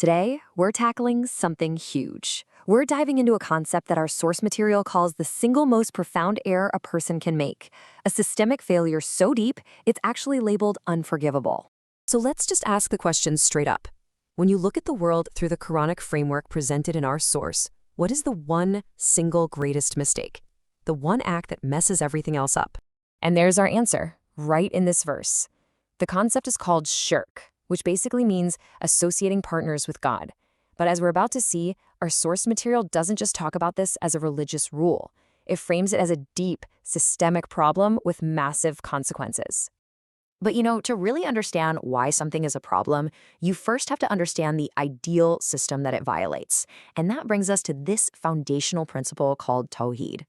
Today, we're tackling something huge. We're diving into a concept that our source material calls the single most profound error a person can make, a systemic failure so deep, it's actually labeled unforgivable. So let's just ask the question straight up. When you look at the world through the Quranic framework presented in our source, what is the one single greatest mistake? The one act that messes everything else up? And there's our answer, right in this verse. The concept is called shirk, which basically means associating partners with God. But as we're about to see, our source material doesn't just talk about this as a religious rule. It frames it as a deep, systemic problem with massive consequences. But to really understand why something is a problem, you first have to understand the ideal system that it violates. And that brings us to this foundational principle called Tawhid.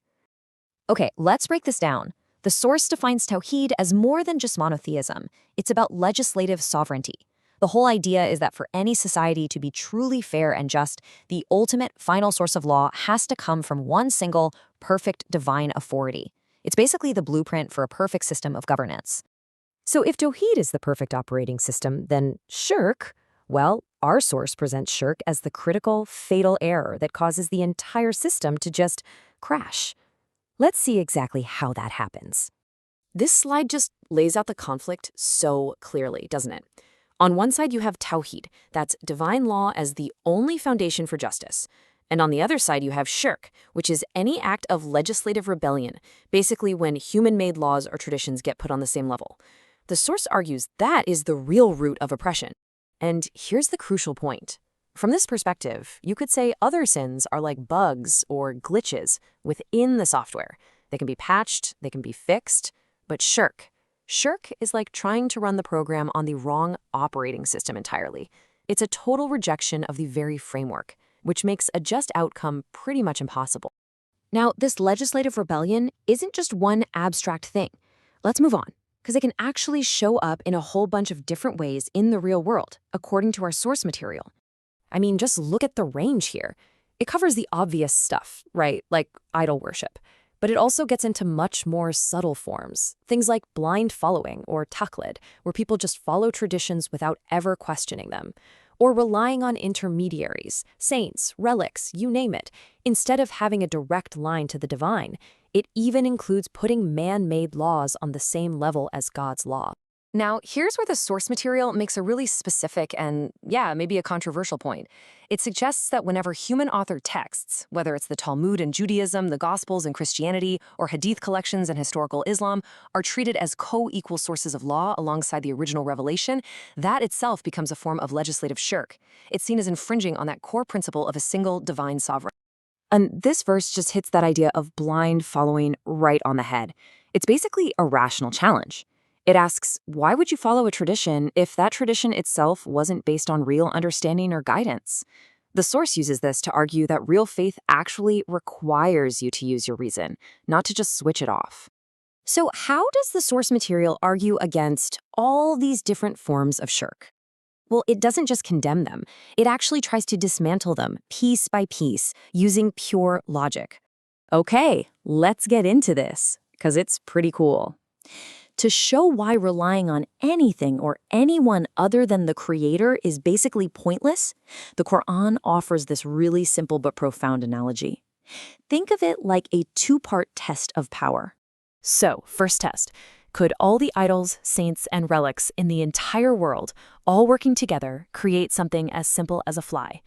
Okay, let's break this down. The source defines Tawhid as more than just monotheism. It's about legislative sovereignty. The whole idea is that for any society to be truly fair and just, the ultimate final source of law has to come from one single, perfect divine authority. It's basically the blueprint for a perfect system of governance. So if Tawhid is the perfect operating system, then shirk, well, our source presents shirk as the critical, fatal error that causes the entire system to just crash. Let's see exactly how that happens. This slide just lays out the conflict so clearly, doesn't it? On one side, you have Tawhid, that's divine law as the only foundation for justice. And on the other side, you have shirk, which is any act of legislative rebellion, basically when human-made laws or traditions get put on the same level. The source argues that is the real root of oppression. And here's the crucial point. From this perspective, you could say other sins are like bugs or glitches within the software. They can be patched, they can be fixed, but shirk is like trying to run the program on the wrong operating system entirely. It's a total rejection of the very framework, which makes a just outcome pretty much impossible. Now, this legislative rebellion isn't just one abstract thing. Let's move on, because it can actually show up in a whole bunch of different ways in the real world, according to our source material. I mean, just look at the range here. It covers the obvious stuff, right, like idol worship. But it also gets into much more subtle forms, things like blind following or taqlid, where people just follow traditions without ever questioning them, or relying on intermediaries, saints, relics, you name it. Instead of having a direct line to the divine, it even includes putting man-made laws on the same level as God's law. Now, here's where the source material makes a really specific and, maybe a controversial point. It suggests that whenever human-authored texts, whether it's the Talmud in Judaism, the Gospels in Christianity, or Hadith collections in historical Islam, are treated as co-equal sources of law alongside the original revelation, that itself becomes a form of legislative shirk. It's seen as infringing on that core principle of a single divine sovereign. And this verse just hits that idea of blind following right on the head. It's basically a rational challenge. It asks, why would you follow a tradition if that tradition itself wasn't based on real understanding or guidance? The source uses this to argue that real faith actually requires you to use your reason, not to just switch it off. So how does the source material argue against all these different forms of shirk? Well, it doesn't just condemn them. It actually tries to dismantle them piece by piece using pure logic. Okay, let's get into this, because it's pretty cool. To show why relying on anything or anyone other than the Creator is basically pointless, the Quran offers this really simple but profound analogy. Think of it like a two-part test of power. So, first test. Could all the idols, saints, and relics in the entire world, all working together, create something as simple as a fly?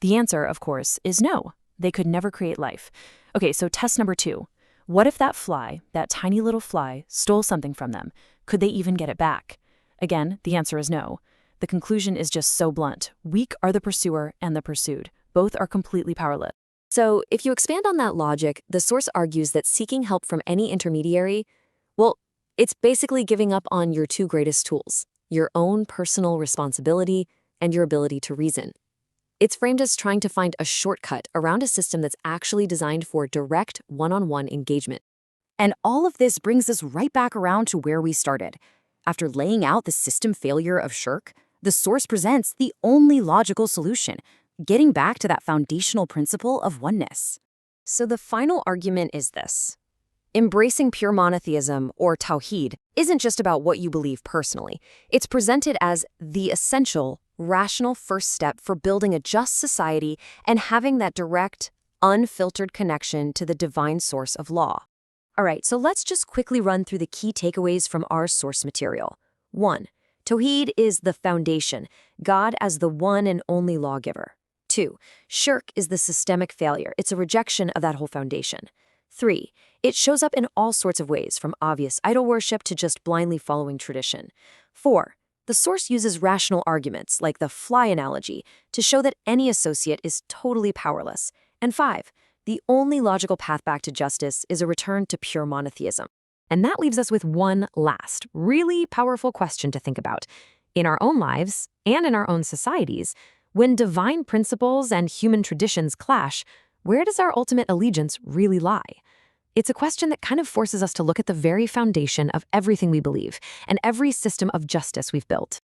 The answer, of course, is no. They could never create life. Okay, so test number 2. What if that fly, that tiny little fly, stole something from them? Could they even get it back? Again, the answer is no. The conclusion is just so blunt. Weak are the pursuer and the pursued. Both are completely powerless. So, if you expand on that logic, the source argues that seeking help from any intermediary, well, it's basically giving up on your two greatest tools, your own personal responsibility and your ability to reason. It's framed as trying to find a shortcut around a system that's actually designed for direct, one-on-one engagement. And all of this brings us right back around to where we started. After laying out the system failure of shirk, the source presents the only logical solution, getting back to that foundational principle of oneness. So the final argument is this. Embracing pure monotheism, or Tawhid, isn't just about what you believe personally. It's presented as the essential, rational first step for building a just society and having that direct, unfiltered connection to the divine source of law. All right, so let's just quickly run through the key takeaways from our source material. 1. Tawhid is the foundation, God as the one and only lawgiver. 2. Shirk is the systemic failure. It's a rejection of that whole foundation. 3. It shows up in all sorts of ways, from obvious idol worship to just blindly following tradition. 4. The source uses rational arguments, like the fly analogy, to show that any associate is totally powerless. And 5. The only logical path back to justice is a return to pure monotheism. And that leaves us with one last, really powerful question to think about. In our own lives, and in our own societies, when divine principles and human traditions clash, where does our ultimate allegiance really lie? It's a question that kind of forces us to look at the very foundation of everything we believe and every system of justice we've built.